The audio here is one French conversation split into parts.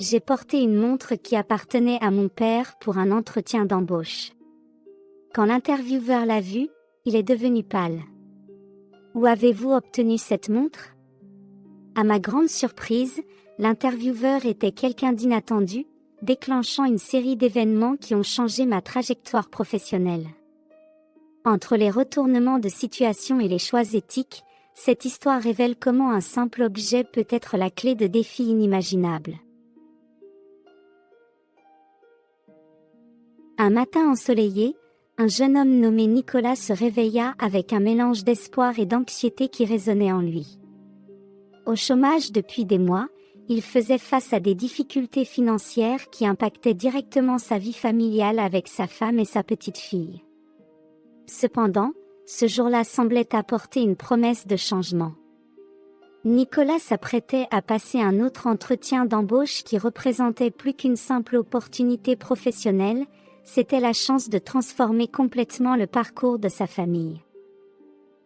J'ai porté une montre qui appartenait à mon père pour un entretien d'embauche. Quand l'intervieweur l'a vue, il est devenu pâle. Où avez-vous obtenu cette montre? À ma grande surprise, l'intervieweur était quelqu'un d'inattendu, déclenchant une série d'événements qui ont changé ma trajectoire professionnelle. Entre les retournements de situation et les choix éthiques, cette histoire révèle comment un simple objet peut être la clé de défis inimaginables. Un matin ensoleillé, un jeune homme nommé Nicolas se réveilla avec un mélange d'espoir et d'anxiété qui résonnait en lui. Au chômage depuis des mois, il faisait face à des difficultés financières qui impactaient directement sa vie familiale avec sa femme et sa petite-fille. Cependant, ce jour-là semblait apporter une promesse de changement. Nicolas s'apprêtait à passer un autre entretien d'embauche qui représentait plus qu'une simple opportunité professionnelle, c'était la chance de transformer complètement le parcours de sa famille.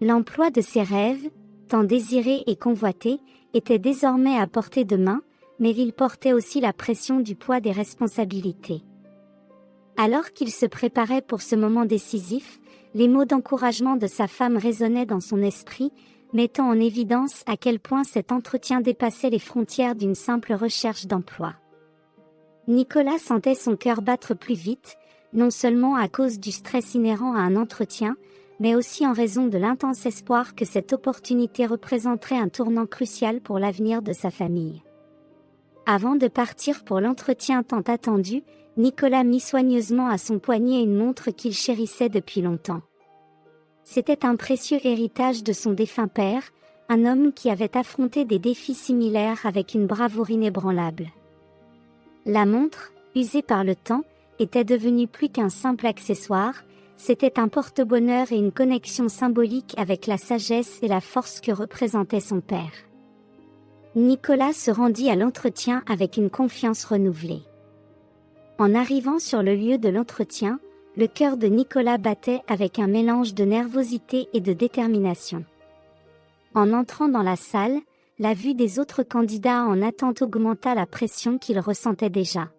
L'emploi de ses rêves, tant désiré et convoité, était désormais à portée de main, mais il portait aussi la pression du poids des responsabilités. Alors qu'il se préparait pour ce moment décisif, les mots d'encouragement de sa femme résonnaient dans son esprit, mettant en évidence à quel point cet entretien dépassait les frontières d'une simple recherche d'emploi. Nicolas sentait son cœur battre plus vite, non seulement à cause du stress inhérent à un entretien, mais aussi en raison de l'intense espoir que cette opportunité représenterait un tournant crucial pour l'avenir de sa famille. Avant de partir pour l'entretien tant attendu, Nicolas mit soigneusement à son poignet une montre qu'il chérissait depuis longtemps. C'était un précieux héritage de son défunt père, un homme qui avait affronté des défis similaires avec une bravoure inébranlable. La montre, usée par le temps, était devenue plus qu'un simple accessoire, c'était un porte-bonheur et une connexion symbolique avec la sagesse et la force que représentait son père. Nicolas se rendit à l'entretien avec une confiance renouvelée. En arrivant sur le lieu de l'entretien, le cœur de Nicolas battait avec un mélange de nervosité et de détermination. En entrant dans la salle, la vue des autres candidats en attente augmenta la pression qu'il ressentait déjà.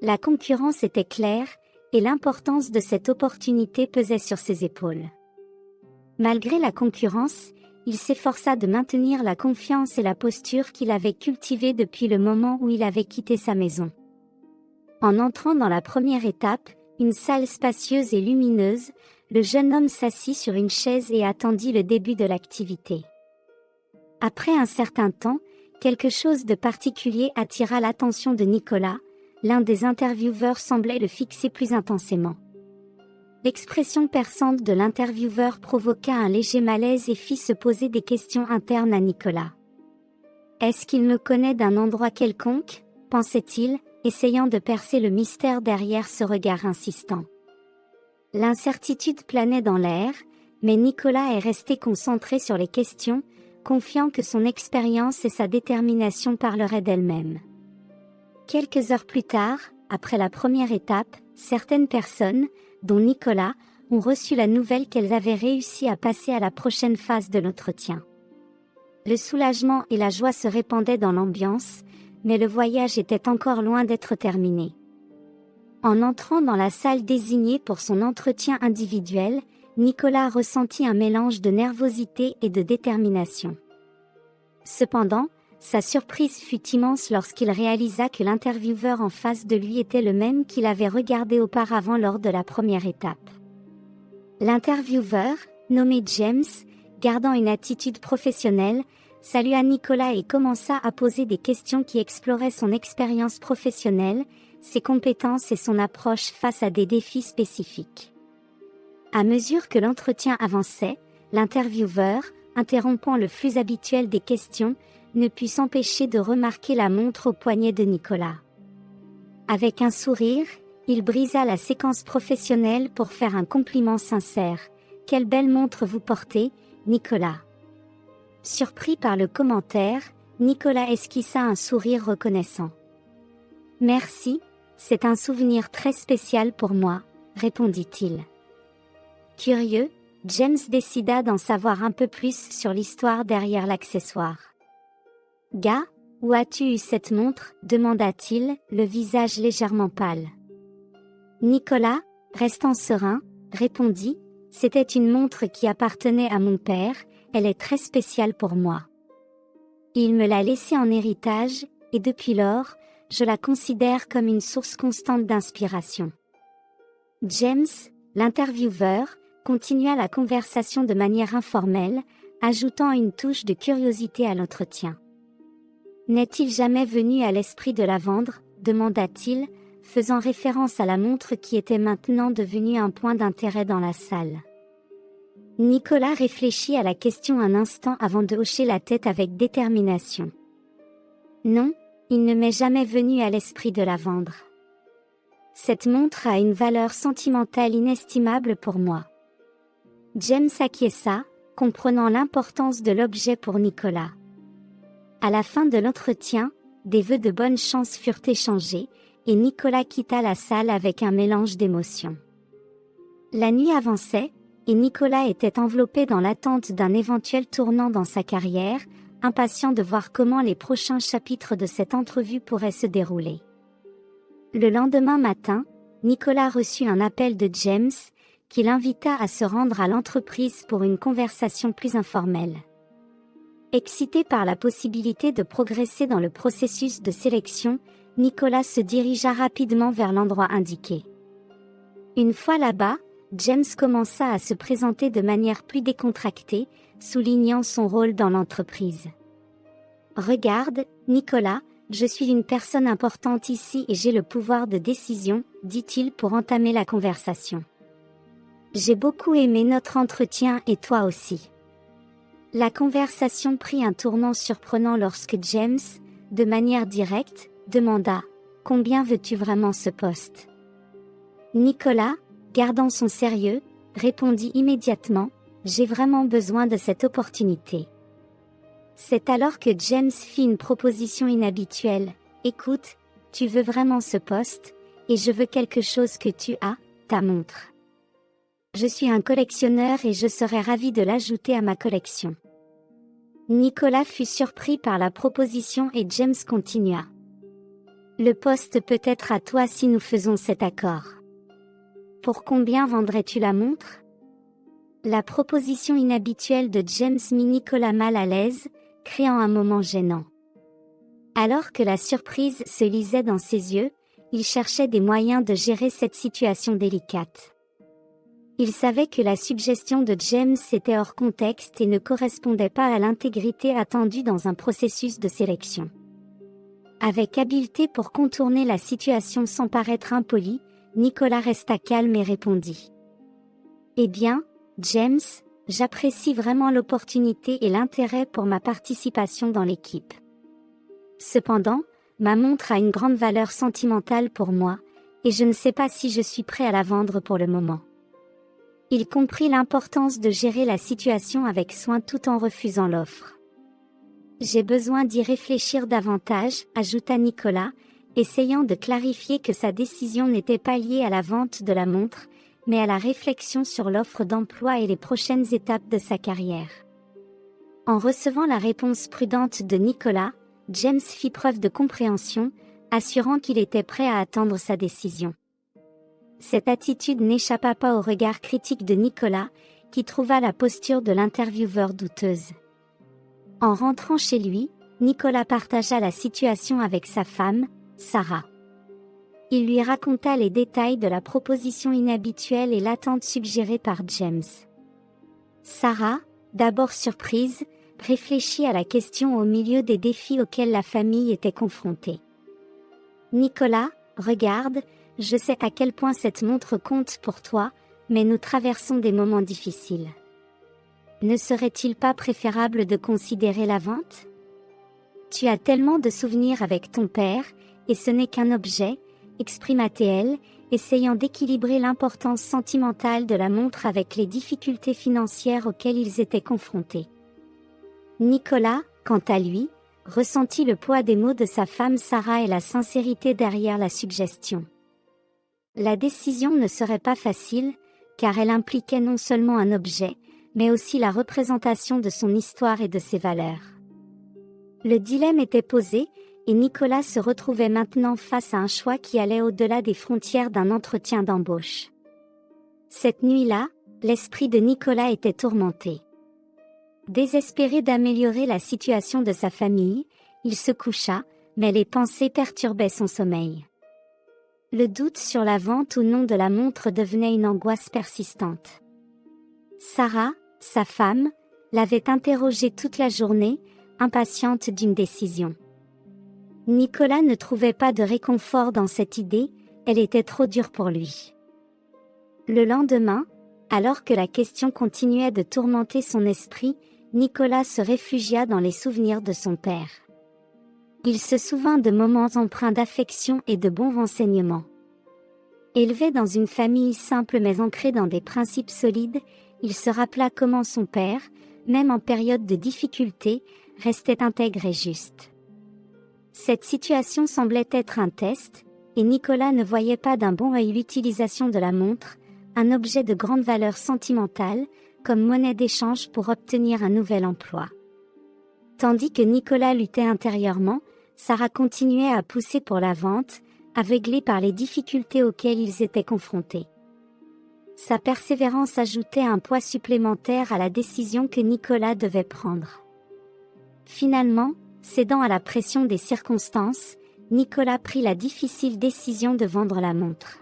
La concurrence était claire, et l'importance de cette opportunité pesait sur ses épaules. Malgré la concurrence, il s'efforça de maintenir la confiance et la posture qu'il avait cultivée depuis le moment où il avait quitté sa maison. En entrant dans la première étape, une salle spacieuse et lumineuse, le jeune homme s'assit sur une chaise et attendit le début de l'activité. Après un certain temps, quelque chose de particulier attira l'attention de Nicolas. L'un des intervieweurs semblait le fixer plus intensément. L'expression perçante de l'intervieweur provoqua un léger malaise et fit se poser des questions internes à Nicolas. « Est-ce qu'il me connaît d'un endroit quelconque ?» pensait-il, essayant de percer le mystère derrière ce regard insistant. L'incertitude planait dans l'air, mais Nicolas est resté concentré sur les questions, confiant que son expérience et sa détermination parleraient d'elles-mêmes. Quelques heures plus tard, après la première étape, certaines personnes, dont Nicolas, ont reçu la nouvelle qu'elles avaient réussi à passer à la prochaine phase de l'entretien. Le soulagement et la joie se répandaient dans l'ambiance, mais le voyage était encore loin d'être terminé. En entrant dans la salle désignée pour son entretien individuel, Nicolas ressentit un mélange de nervosité et de détermination. Cependant, sa surprise fut immense lorsqu'il réalisa que l'intervieweur en face de lui était le même qu'il avait regardé auparavant lors de la première étape. L'intervieweur, nommé James, gardant une attitude professionnelle, salua Nicolas et commença à poser des questions qui exploraient son expérience professionnelle, ses compétences et son approche face à des défis spécifiques. À mesure que l'entretien avançait, l'intervieweur, interrompant le flux habituel des questions, ne put s'empêcher de remarquer la montre au poignet de Nicolas. Avec un sourire, il brisa la séquence professionnelle pour faire un compliment sincère. « Quelle belle montre vous portez, Nicolas !» Surpris par le commentaire, Nicolas esquissa un sourire reconnaissant. « Merci, c'est un souvenir très spécial pour moi, » répondit-il. Curieux, James décida d'en savoir un peu plus sur l'histoire derrière l'accessoire. « Gars, Où as-tu eu cette montre? Demanda-t-il, le visage légèrement pâle. Nicolas, restant serein, répondit, c'était une montre qui appartenait à mon père, elle est très spéciale pour moi. Il me l'a laissée en héritage, et depuis lors, je la considère comme une source constante d'inspiration. James, l'intervieweur, continua la conversation de manière informelle, ajoutant une touche de curiosité à l'entretien. N'est-il jamais venu à l'esprit de la vendre? Demanda-t-il, faisant référence à la montre qui était maintenant devenue un point d'intérêt dans la salle. Nicolas réfléchit à la question un instant avant de hocher la tête avec détermination. Non, il ne m'est jamais venu à l'esprit de la vendre. Cette montre a une valeur sentimentale inestimable pour moi. James acquiesça, comprenant l'importance de l'objet pour Nicolas. À la fin de l'entretien, des vœux de bonne chance furent échangés, et Nicolas quitta la salle avec un mélange d'émotions. La nuit avançait, et Nicolas était enveloppé dans l'attente d'un éventuel tournant dans sa carrière, impatient de voir comment les prochains chapitres de cette entrevue pourraient se dérouler. Le lendemain matin, Nicolas reçut un appel de James, qui l'invita à se rendre à l'entreprise pour une conversation plus informelle. Excité par la possibilité de progresser dans le processus de sélection, Nicolas se dirigea rapidement vers l'endroit indiqué. Une fois là-bas, James commença à se présenter de manière plus décontractée, soulignant son rôle dans l'entreprise. « Regarde, Nicolas, je suis une personne importante ici et j'ai le pouvoir de décision, » dit-il pour entamer la conversation. « J'ai beaucoup aimé notre entretien et toi aussi. » La conversation prit un tournant surprenant lorsque James, de manière directe, demanda « Combien veux-tu vraiment ce poste ?» Nicolas, gardant son sérieux, répondit immédiatement « J'ai vraiment besoin de cette opportunité. » C'est alors que James fit une proposition inhabituelle « Écoute, tu veux vraiment ce poste, et je veux quelque chose que tu as, ta montre. Je suis un collectionneur et je serais ravi de l'ajouter à ma collection. » Nicolas fut surpris par la proposition et James continua. « Le poste peut être à toi si nous faisons cet accord. Pour combien vendrais-tu la montre ?» La proposition inhabituelle de James mit Nicolas mal à l'aise, créant un moment gênant. Alors que la surprise se lisait dans ses yeux, il cherchait des moyens de gérer cette situation délicate. Il savait que la suggestion de James était hors contexte et ne correspondait pas à l'intégrité attendue dans un processus de sélection. Avec habileté pour contourner la situation sans paraître impoli, Nicolas resta calme et répondit. « Eh bien, James, j'apprécie vraiment l'opportunité et l'intérêt pour ma participation dans l'équipe. Cependant, ma montre a une grande valeur sentimentale pour moi, et je ne sais pas si je suis prêt à la vendre pour le moment. » Il comprit l'importance de gérer la situation avec soin tout en refusant l'offre. « J'ai besoin d'y réfléchir davantage, » ajouta Nicolas, essayant de clarifier que sa décision n'était pas liée à la vente de la montre, mais à la réflexion sur l'offre d'emploi et les prochaines étapes de sa carrière. En recevant la réponse prudente de Nicolas, James fit preuve de compréhension, assurant qu'il était prêt à attendre sa décision. Cette attitude n'échappa pas au regard critique de Nicolas, qui trouva la posture de l'intervieweur douteuse. En rentrant chez lui, Nicolas partagea la situation avec sa femme, Sarah. Il lui raconta les détails de la proposition inhabituelle et l'attente suggérée par James. Sarah, d'abord surprise, réfléchit à la question au milieu des défis auxquels la famille était confrontée. « Nicolas, regarde, je sais à quel point cette montre compte pour toi, mais nous traversons des moments difficiles. Ne serait-il pas préférable de considérer la vente? Tu as tellement de souvenirs avec ton père, et ce n'est qu'un objet, » exprima-t-elle, essayant d'équilibrer l'importance sentimentale de la montre avec les difficultés financières auxquelles ils étaient confrontés. Nicolas, quant à lui, ressentit le poids des mots de sa femme Sarah et la sincérité derrière la suggestion. La décision ne serait pas facile, car elle impliquait non seulement un objet, mais aussi la représentation de son histoire et de ses valeurs. Le dilemme était posé, et Nicolas se retrouvait maintenant face à un choix qui allait au-delà des frontières d'un entretien d'embauche. Cette nuit-là, l'esprit de Nicolas était tourmenté. Désespéré d'améliorer la situation de sa famille, il se coucha, mais les pensées perturbaient son sommeil. Le doute sur la vente ou non de la montre devenait une angoisse persistante. Sarah, sa femme, l'avait interrogé toute la journée, impatiente d'une décision. Nicolas ne trouvait pas de réconfort dans cette idée, elle était trop dure pour lui. Le lendemain, alors que la question continuait de tourmenter son esprit, Nicolas se réfugia dans les souvenirs de son père. Il se souvint de moments empreints d'affection et de bons renseignements. Élevé dans une famille simple mais ancrée dans des principes solides, il se rappela comment son père, même en période de difficulté, restait intègre et juste. Cette situation semblait être un test, et Nicolas ne voyait pas d'un bon œil l'utilisation de la montre, un objet de grande valeur sentimentale, comme monnaie d'échange pour obtenir un nouvel emploi. Tandis que Nicolas luttait intérieurement, Sarah continuait à pousser pour la vente, aveuglée par les difficultés auxquelles ils étaient confrontés. Sa persévérance ajoutait un poids supplémentaire à la décision que Nicolas devait prendre. Finalement, cédant à la pression des circonstances, Nicolas prit la difficile décision de vendre la montre.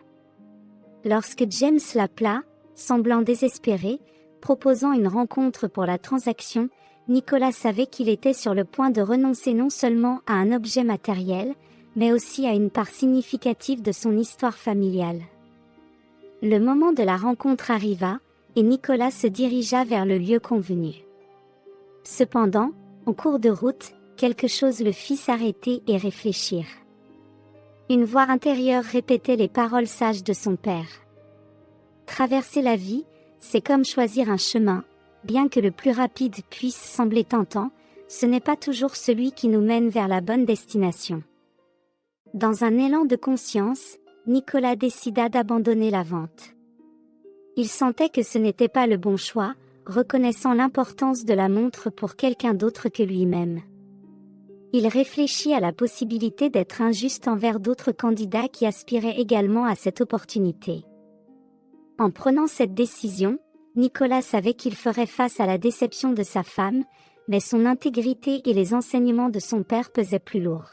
Lorsque James l'appela, semblant désespéré, proposant une rencontre pour la transaction, Nicolas savait qu'il était sur le point de renoncer non seulement à un objet matériel, mais aussi à une part significative de son histoire familiale. Le moment de la rencontre arriva, et Nicolas se dirigea vers le lieu convenu. Cependant, en cours de route, quelque chose le fit s'arrêter et réfléchir. Une voix intérieure répétait les paroles sages de son père. Traverser la vie, c'est comme choisir un chemin, bien que le plus rapide puisse sembler tentant, ce n'est pas toujours celui qui nous mène vers la bonne destination. Dans un élan de conscience, Nicolas décida d'abandonner la vente. Il sentait que ce n'était pas le bon choix, reconnaissant l'importance de la montre pour quelqu'un d'autre que lui-même. Il réfléchit à la possibilité d'être injuste envers d'autres candidats qui aspiraient également à cette opportunité. En prenant cette décision, Nicolas savait qu'il ferait face à la déception de sa femme, mais son intégrité et les enseignements de son père pesaient plus lourd.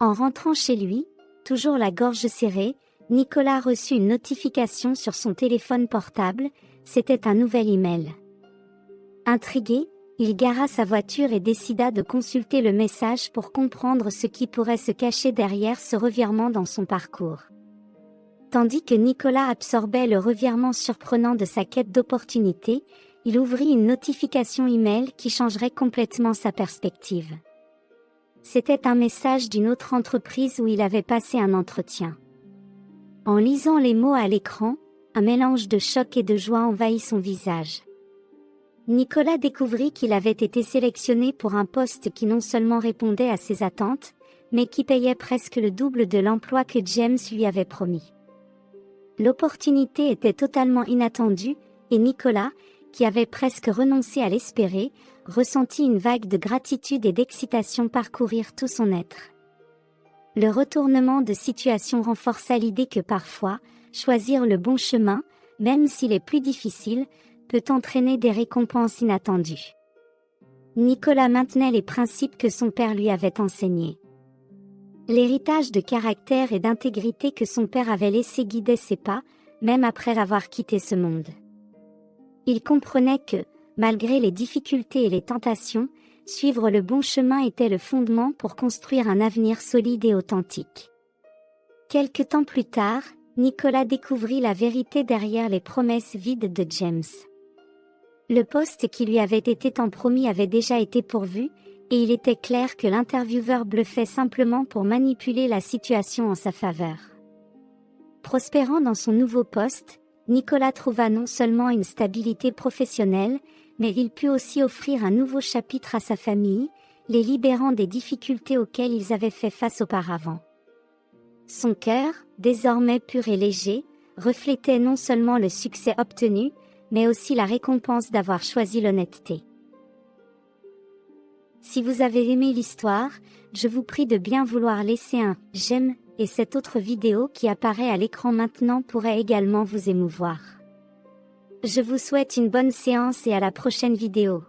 En rentrant chez lui, toujours la gorge serrée, Nicolas reçut une notification sur son téléphone portable, c'était un nouvel email. Intrigué, il gara sa voiture et décida de consulter le message pour comprendre ce qui pourrait se cacher derrière ce revirement dans son parcours. Tandis que Nicolas absorbait le revirement surprenant de sa quête d'opportunité, il ouvrit une notification email qui changerait complètement sa perspective. C'était un message d'une autre entreprise où il avait passé un entretien. En lisant les mots à l'écran, un mélange de choc et de joie envahit son visage. Nicolas découvrit qu'il avait été sélectionné pour un poste qui non seulement répondait à ses attentes, mais qui payait presque le double de l'emploi que James lui avait promis. L'opportunité était totalement inattendue, et Nicolas, qui avait presque renoncé à l'espérer, ressentit une vague de gratitude et d'excitation parcourir tout son être. Le retournement de situation renforça l'idée que parfois, choisir le bon chemin, même s'il est plus difficile, peut entraîner des récompenses inattendues. Nicolas maintenait les principes que son père lui avait enseignés. L'héritage de caractère et d'intégrité que son père avait laissé guider ses pas, même après avoir quitté ce monde. Il comprenait que, malgré les difficultés et les tentations, suivre le bon chemin était le fondement pour construire un avenir solide et authentique. Quelque temps plus tard, Nicolas découvrit la vérité derrière les promesses vides de James. Le poste qui lui avait été tant promis avait déjà été pourvu, et il était clair que l'intervieweur bluffait simplement pour manipuler la situation en sa faveur. Prospérant dans son nouveau poste, Nicolas trouva non seulement une stabilité professionnelle, mais il put aussi offrir un nouveau chapitre à sa famille, les libérant des difficultés auxquelles ils avaient fait face auparavant. Son cœur, désormais pur et léger, reflétait non seulement le succès obtenu, mais aussi la récompense d'avoir choisi l'honnêteté. Si vous avez aimé l'histoire, je vous prie de bien vouloir laisser un « j'aime » et cette autre vidéo qui apparaît à l'écran maintenant pourrait également vous émouvoir. Je vous souhaite une bonne séance et à la prochaine vidéo.